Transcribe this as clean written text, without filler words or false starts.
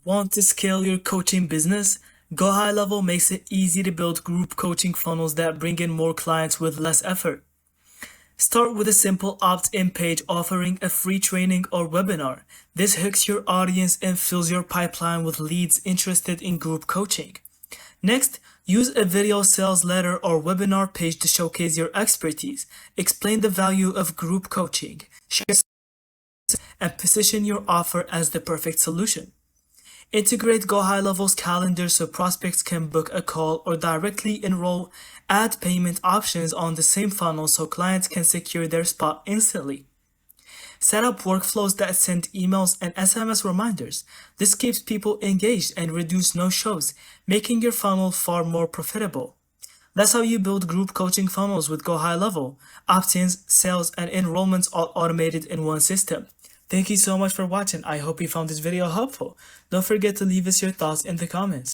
Want to scale your coaching business? GoHighLevel makes it easy to build group coaching funnels that bring in more clients with less effort. Start with a simple opt-in page offering a free training or webinar. This hooks your audience and fills your pipeline with leads interested in group coaching. Next, use a video sales letter or webinar page to showcase your expertise. Explain the value of group coaching, share and position your offer as the perfect solution. Integrate GoHighLevel's calendar so prospects can book a call or directly enroll. Add payment options on the same funnel so clients can secure their spot instantly. Set up workflows that send emails and SMS reminders. This keeps people engaged and reduces no-shows, making your funnel far more profitable. That's how you build group coaching funnels with GoHighLevel. Opt-ins, sales, and enrollments all automated in one system. Thank you so much for watching. I hope you found this video helpful. Don't forget to leave us your thoughts in the comments.